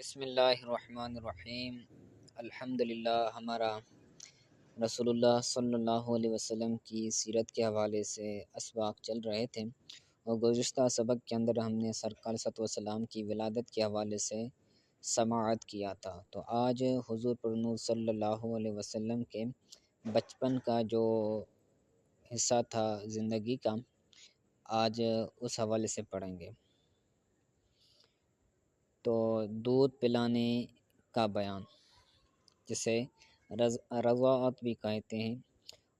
بسم اللہ الرحمن الرحیم۔ الحمدللہ ہمارا رسول اللہ صلی اللہ علیہ وسلم کی سیرت کے حوالے سے اسباق چل رہے تھے، اور گزشتہ سبق کے اندر ہم نے سرکار صلی اللہ علیہ وسلم کی ولادت کے حوالے سے سماعت کیا تھا۔ تو آج حضور پر نور صلی اللہ علیہ وسلم کے بچپن کا جو حصہ تھا زندگی کا، آج اس حوالے سے پڑھیں گے۔ تو دودھ پلانے کا بیان، جسے رضاعت بھی کہتے ہیں۔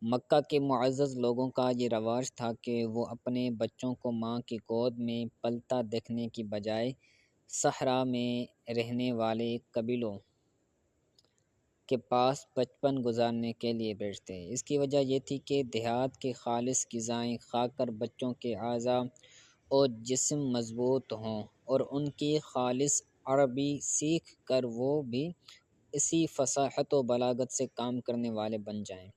مکہ کے معزز لوگوں کا یہ رواج تھا کہ وہ اپنے بچوں کو ماں کی گود میں پلتا دیکھنے کی بجائے صحرا میں رہنے والے قبیلوں کے پاس بچپن گزارنے کے لیے بھیجتے۔ اس کی وجہ یہ تھی کہ دیہات کے خالص غذائیں کھا کر بچوں کے اعضاء اور جسم مضبوط ہوں، اور ان کی خالص عربی سیکھ کر وہ بھی اسی فصاحت و بلاغت سے کام کرنے والے بن جائیں۔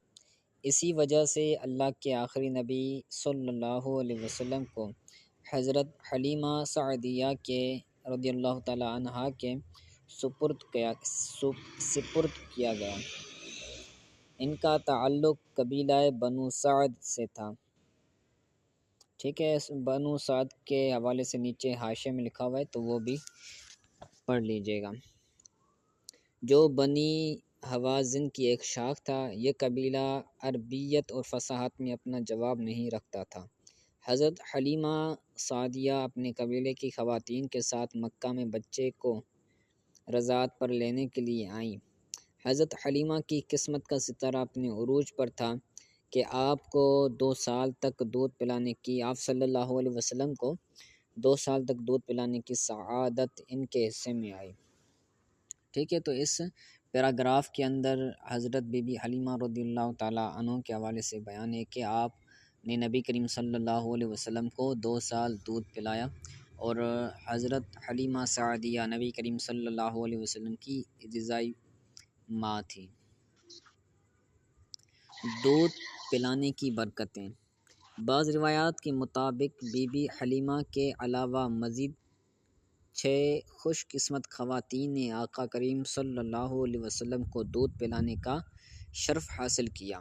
اسی وجہ سے اللہ کے آخری نبی صلی اللہ علیہ وسلم کو حضرت حلیمہ سعدیہ کے رضی اللہ تعالیٰ عنہا کے سپرد کیا گیا۔ ان کا تعلق قبیلہ بنو سعد سے تھا۔ ٹھیک ہے، بنو سعد کے حوالے سے نیچے حاشیے میں لکھا ہوا ہے، تو وہ بھی پڑھ لیجئے گا۔ جو بنی حوازن کی ایک شاخ تھا، یہ قبیلہ عربیت اور فصاحت میں اپنا جواب نہیں رکھتا تھا۔ حضرت حلیمہ سعدیہ اپنے قبیلے کی خواتین کے ساتھ مکہ میں بچے کو رضاعت پر لینے کے لیے آئیں۔ حضرت حلیمہ کی قسمت کا ستارہ اپنے عروج پر تھا کہ آپ کو 2 سال تک دودھ پلانے کی آپ صلی اللہ علیہ وسلم کو 2 سال تک دودھ پلانے کی سعادت ان کے حصے میں آئی۔ ٹھیک ہے، تو اس پیراگراف کے اندر حضرت بی بی حلیمہ رضی اللہ تعالیٰ عنہ کے حوالے سے بیان ہے کہ آپ نے نبی کریم صلی اللہ علیہ وسلم کو 2 سال دودھ پلایا، اور حضرت حلیمہ سعدیہ نبی کریم صلی اللہ علیہ وسلم کی رضائی ماں تھی۔ دودھ پلانے کی برکتیں۔ بعض روایات کے مطابق بی بی حلیمہ کے علاوہ مزید 6 خوش قسمت خواتین نے آقا کریم صلی اللہ علیہ وسلم کو دودھ پلانے کا شرف حاصل کیا۔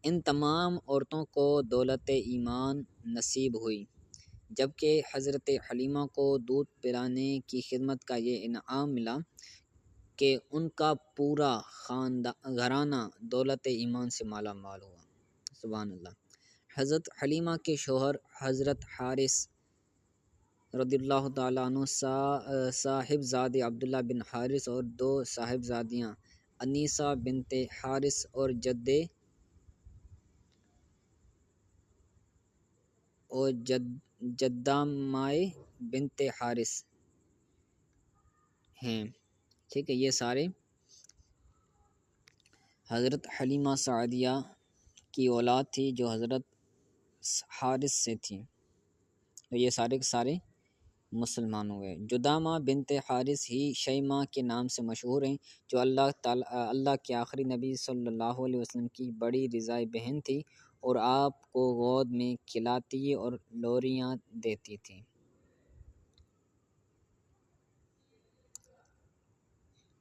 ان تمام عورتوں کو دولت ایمان نصیب ہوئی، جبکہ حضرت حلیمہ کو دودھ پلانے کی خدمت کا یہ انعام ملا کہ ان کا پورا گھرانہ دولت ایمان سے مالا مال ہوا۔ سبحان اللہ۔ حضرت حلیمہ کے شوہر حضرت حارث رضی اللہ تعالیٰ عنہ صاحبزادے عبداللہ بن حارث اور 2 صاحبزادیاں انیسہ بنت حارث اور جدامائے بنت حارث ہیں۔ ٹھیک ہے، یہ سارے حضرت حلیمہ سعدیہ کی اولاد تھی جو حضرت حارث سے تھی، تو یہ سارے کے سارے مسلمان ہوئے۔ جدامہ بنت حارث ہی شیمہ کے نام سے مشہور ہیں، جو اللہ کے آخری نبی صلی اللہ علیہ وسلم کی بڑی رضائی بہن تھی، اور آپ کو گود میں کھلاتی اور لوریاں دیتی تھی۔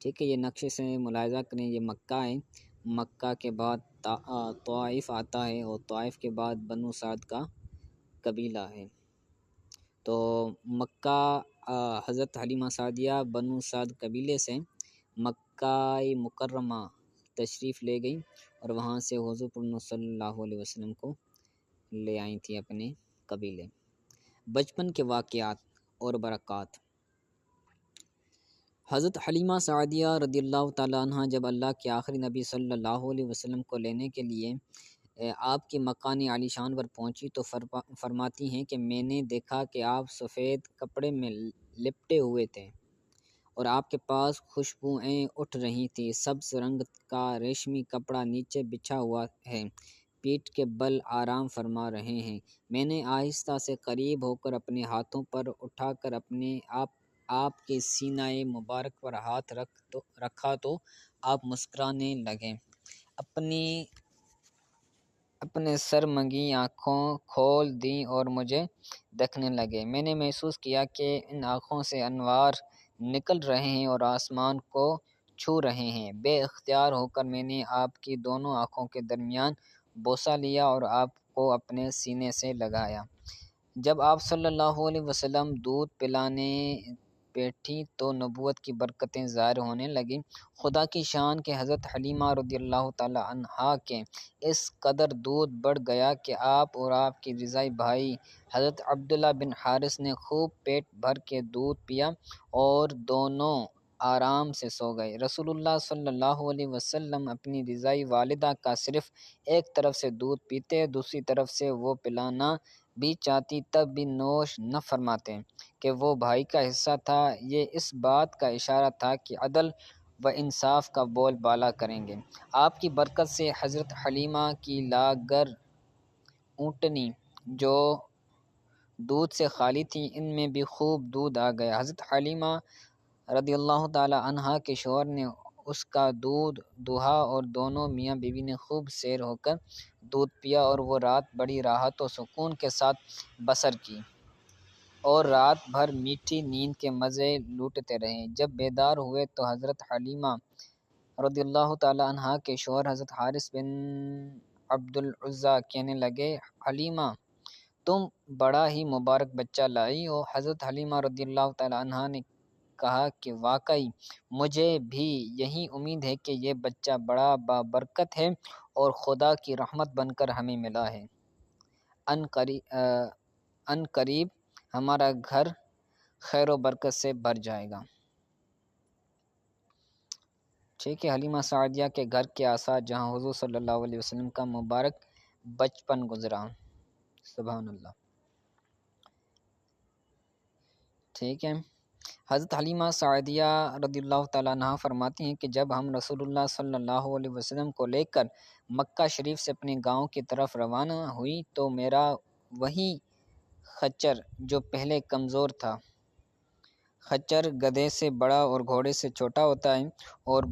ٹھیک ہے، یہ نقشے سے ملاحظہ کریں، یہ مکہ ہے، مکہ کے بعد طائف آتا ہے، اور طائف کے بعد بنو سعد کا قبیلہ ہے۔ تو مکہ حضرت حلیمہ سعدیہ بنو سعد قبیلے سے مکہ مکرمہ تشریف لے گئی، اور وہاں سے حضور پر صلی اللہ علیہ وسلم کو لے آئی تھی اپنے قبیلے۔ بچپن کے واقعات اور برکات۔ حضرت حلیمہ سعدیہ رضی اللہ تعالیٰ عنہ جب اللہ کے آخری نبی صلی اللہ علیہ وسلم کو لینے کے لیے آپ کی مکان عالی شان پر پہنچی تو فرماتی ہیں کہ میں نے دیکھا کہ آپ سفید کپڑے میں لپٹے ہوئے تھے، اور آپ کے پاس خوشبوئیں اٹھ رہی تھیں۔ سبز رنگ کا ریشمی کپڑا نیچے بچھا ہوا ہے، پیٹھ کے بل آرام فرما رہے ہیں۔ میں نے آہستہ سے قریب ہو کر اپنے ہاتھوں پر اٹھا کر اپنے آپ کے سینہ مبارک پر ہاتھ رکھا تو آپ مسکرانے لگے، اپنے سرمگی آنکھوں کھول دیں اور مجھے دیکھنے لگے۔ میں نے محسوس کیا کہ ان آنکھوں سے انوار نکل رہے ہیں اور آسمان کو چھو رہے ہیں۔ بے اختیار ہو کر میں نے آپ کی دونوں آنکھوں کے درمیان بوسہ لیا اور آپ کو اپنے سینے سے لگایا۔ جب آپ صلی اللہ علیہ وسلم دودھ پلانے بیٹھی تو نبوت کی برکتیں ظاہر ہونے لگیں۔ خدا کی شان کہ حضرت حلیمہ رضی اللہ تعالی عنہا کے اس قدر دودھ بڑھ گیا کہ آپ اور آپ کی رضائی بھائی حضرت عبداللہ بن حارث نے خوب پیٹ بھر کے دودھ پیا اور دونوں آرام سے سو گئے۔ رسول اللہ صلی اللہ علیہ وسلم اپنی رضائی والدہ کا صرف ایک طرف سے دودھ پیتے، دوسری طرف سے وہ پلانا بھی چاہتی تب بھی نوش نہ فرماتے کہ وہ بھائی کا حصہ تھا۔ یہ اس بات کا اشارہ تھا کہ عدل و انصاف کا بول بالا کریں گے۔ آپ کی برکت سے حضرت حلیمہ کی لاغر اونٹنی جو دودھ سے خالی تھی ان میں بھی خوب دودھ آ گیا۔ حضرت حلیمہ رضی اللہ تعالی عنہا کے شوہر نے اس کا دودھ دوہا اور دونوں میاں بیوی نے خوب سیر ہو کر دودھ پیا اور وہ رات بڑی راحت و سکون کے ساتھ بسر کی اور رات بھر میٹھی نیند کے مزے لوٹتے رہے۔ جب بیدار ہوئے تو حضرت حلیمہ رضی اللہ تعالی عنہا کے شوہر حضرت حارث بن عبد العزیٰ کہنے لگے، حلیمہ تم بڑا ہی مبارک بچہ لائی ہو۔ حضرت حلیمہ رضی اللہ تعالی عنہا نے کہا کہ واقعی مجھے بھی یہی امید ہے کہ یہ بچہ بڑا بابرکت ہے اور خدا کی رحمت بن کر ہمیں ملا ہے۔ ان قریب ہمارا گھر خیر و برکت سے بھر جائے گا۔ ٹھیک ہے، حلیمہ سعدیہ کے گھر کے آثار جہاں حضور صلی اللہ علیہ وسلم کا مبارک بچپن گزرا۔ سبحان اللہ۔ ٹھیک ہے، حضرت حلیمہ سعدیہ رضی اللہ تعالیٰ عنہ فرماتی ہیں کہ جب ہم رسول اللہ صلی اللہ علیہ وسلم کو لے کر مکہ شریف سے اپنے گاؤں کی طرف روانہ ہوئی تو میرا وہی خچر جو پہلے کمزور تھا، خچر گدھے سے بڑا اور گھوڑے سے چھوٹا ہوتا ہے اور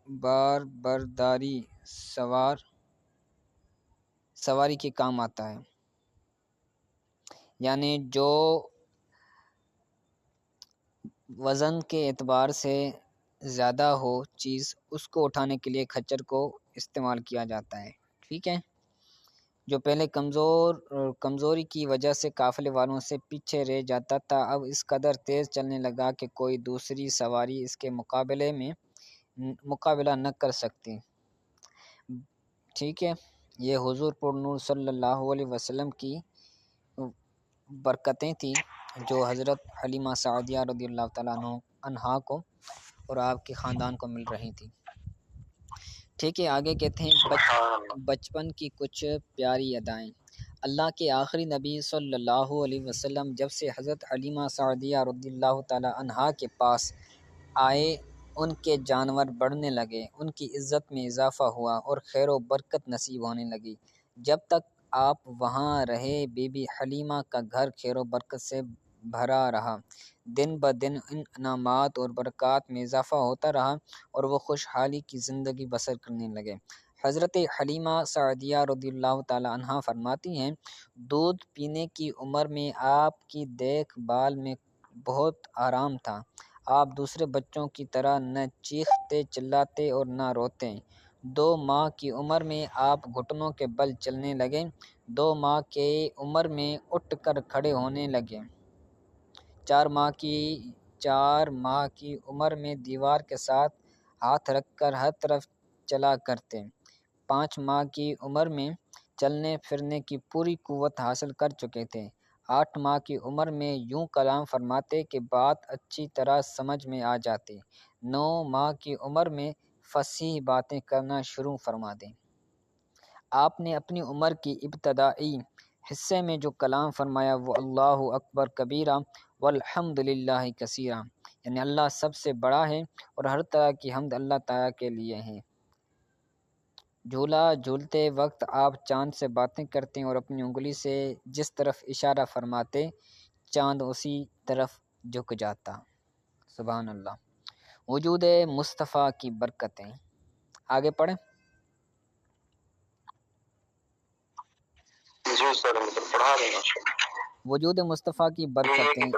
بار برداری سواری کے کام آتا ہے، یعنی جو وزن کے اعتبار سے زیادہ ہو چیز اس کو اٹھانے کے لیے خچر کو استعمال کیا جاتا ہے۔ ٹھیک ہے، جو پہلے کمزوری کی وجہ سے قافلے والوں سے پیچھے رہ جاتا تھا اب اس قدر تیز چلنے لگا کہ کوئی دوسری سواری اس کے مقابلہ نہ کر سکتی۔ ٹھیک ہے، یہ حضور پر نور صلی اللہ علیہ وسلم کی برکتیں تھیں جو حضرت حلیمہ سعدیہ رضی اللہ تعالیٰ عنہا کو اور آپ کے خاندان کو مل رہی تھی۔ ٹھیک ہے، آگے کہتے ہیں بچپن کی کچھ پیاری ادائیں۔ اللہ کے آخری نبی صلی اللہ علیہ وسلم جب سے حضرت حلیمہ سعدیہ رضی اللہ تعالیٰ عنہا کے پاس آئے ان کے جانور بڑھنے لگے، ان کی عزت میں اضافہ ہوا اور خیر و برکت نصیب ہونے لگی۔ جب تک آپ وہاں رہے بی بی حلیمہ کا گھر خیر و برکت سے بھرا رہا، دن بدن ان انعامات اور برکات میں اضافہ ہوتا رہا اور وہ خوشحالی کی زندگی بسر کرنے لگے۔ حضرت حلیمہ سعدیہ رضی اللہ تعالی عنہا فرماتی ہیں، دودھ پینے کی عمر میں آپ کی دیکھ بھال میں بہت آرام تھا۔ آپ دوسرے بچوں کی طرح نہ چیختے چلاتے اور نہ روتے۔ 2 ماہ کی عمر میں آپ گھٹنوں کے بل چلنے لگے، 2 ماہ کی عمر میں اٹھ کر کھڑے ہونے لگے، 4 ماہ کی عمر میں دیوار کے ساتھ ہاتھ رکھ کر ہر طرف چلا کرتے، 5 ماہ کی عمر میں چلنے پھرنے کی پوری قوت حاصل کر چکے تھے، 8 ماہ کی عمر میں یوں کلام فرماتے کہ بات اچھی طرح سمجھ میں آ جاتی، 9 ماہ کی عمر میں فصیح باتیں کرنا شروع فرما دیں۔ آپ نے اپنی عمر کی ابتدائی حصے میں جو کلام فرمایا وہ اللہ اکبر کبیرہ والحمد للہ کثیرہ، یعنی اللہ سب سے بڑا ہے اور ہر طرح کی حمد اللہ تعالیٰ کے لیے ہے۔ جھولا جھولتے وقت آپ چاند سے باتیں کرتے اور اپنی انگلی سے جس طرف اشارہ فرماتے چاند اسی طرف جھک جاتا۔ سبحان اللہ۔ وجود مصطفیٰ کی برکتیں، آگے پڑھیں۔ جی سر، پڑھا دیں گا۔ وجود مصطفیٰ کی برکتیں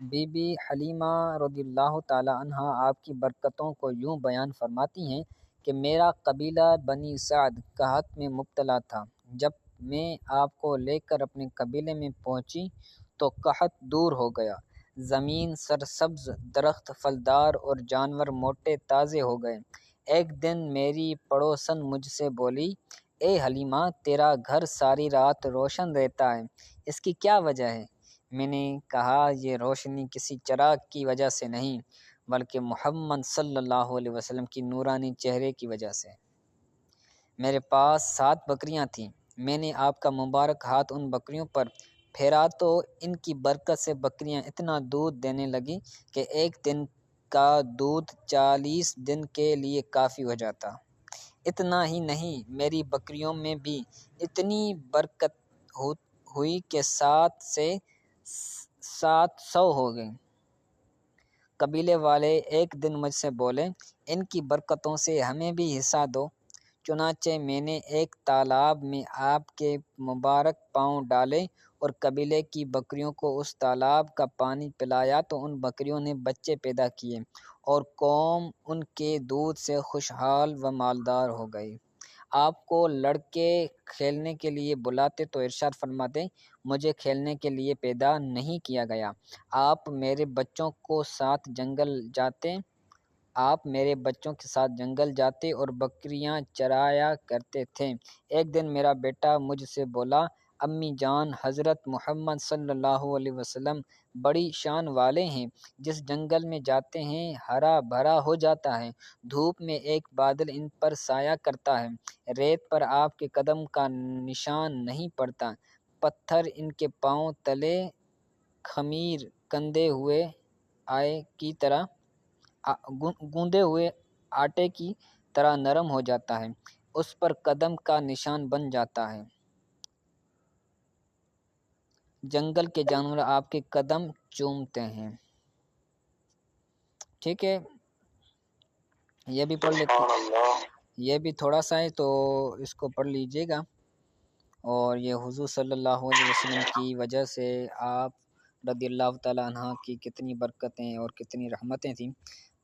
بی بی حلیمہ رضی اللہ تعالی عنہ آپ کی برکتوں کو یوں بیان فرماتی ہیں کہ میرا قبیلہ بنی سعد قحط میں مبتلا تھا۔ جب میں آپ کو لے کر اپنے قبیلے میں پہنچی تو قحط دور ہو گیا، زمین سرسبز، درخت پھلدار اور جانور موٹے تازے ہو گئے۔ ایک دن میری پڑوسن مجھ سے بولی، اے حلیمہ، تیرا گھر ساری رات روشن رہتا ہے، اس کی کیا وجہ ہے؟ میں نے کہا، یہ روشنی کسی چراغ کی وجہ سے نہیں بلکہ محمد صلی اللہ علیہ وسلم کی نورانی چہرے کی وجہ سے۔ میرے پاس 7 بکریاں تھیں، میں نے آپ کا مبارک ہاتھ ان بکریوں پر پھیرا تو ان کی برکت سے بکریاں اتنا دودھ دینے لگیں کہ ایک دن کا دودھ 40 دن کے لیے کافی ہو جاتا۔ اتنا ہی نہیں، میری بکریوں میں بھی اتنی برکت ہوئی کہ 7 سے 700 ہو گئیں۔ قبیلے والے ایک دن مجھ سے بولے، ان کی برکتوں سے ہمیں بھی حصہ دو۔ چنانچہ میں نے ایک تالاب میں آپ کے مبارک پاؤں ڈالے اور قبیلے کی بکریوں کو اس تالاب کا پانی پلایا تو ان بکریوں نے بچے پیدا کیے اور قوم ان کے دودھ سے خوشحال و مالدار ہو گئی۔ آپ کو لڑکے کھیلنے کے لیے بلاتے تو ارشاد فرماتے، مجھے کھیلنے کے لیے پیدا نہیں کیا گیا۔ آپ میرے بچوں کے ساتھ جنگل جاتے اور بکریاں چرایا کرتے تھے۔ ایک دن میرا بیٹا مجھ سے بولا، امی جان، حضرت محمد صلی اللہ علیہ وسلم بڑی شان والے ہیں، جس جنگل میں جاتے ہیں ہرا بھرا ہو جاتا ہے، دھوپ میں ایک بادل ان پر سایہ کرتا ہے، ریت پر آپ کے قدم کا نشان نہیں پڑتا، پتھر ان کے پاؤں تلے خمیر گوندے ہوئے آٹے کی طرح نرم ہو جاتا ہے، اس پر قدم کا نشان بن جاتا ہے۔ جنگل کے جانور آپ کے قدم چومتے ہیں۔ ٹھیک ہے، یہ بھی پڑھ لیتے ہیں، یہ بھی تھوڑا سا ہے تو اس کو پڑھ لیجئے گا۔ اور یہ حضور صلی اللہ علیہ وسلم کی وجہ سے آپ رضی اللہ تعالیٰ عنہ کی کتنی برکتیں اور کتنی رحمتیں تھیں،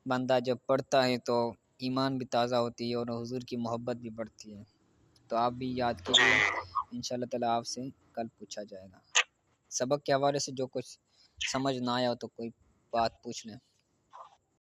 بندہ جب پڑھتا ہے تو ایمان بھی تازہ ہوتی ہے اور حضور کی محبت بھی بڑھتی ہے۔ تو آپ بھی یاد کیجئے، انشاءاللہ تعالیٰ آپ سے کل پوچھا جائے گا۔ سبق کے حوالے سے جو کچھ سمجھ نہ آیا ہو تو کوئی بات پوچھ لیں۔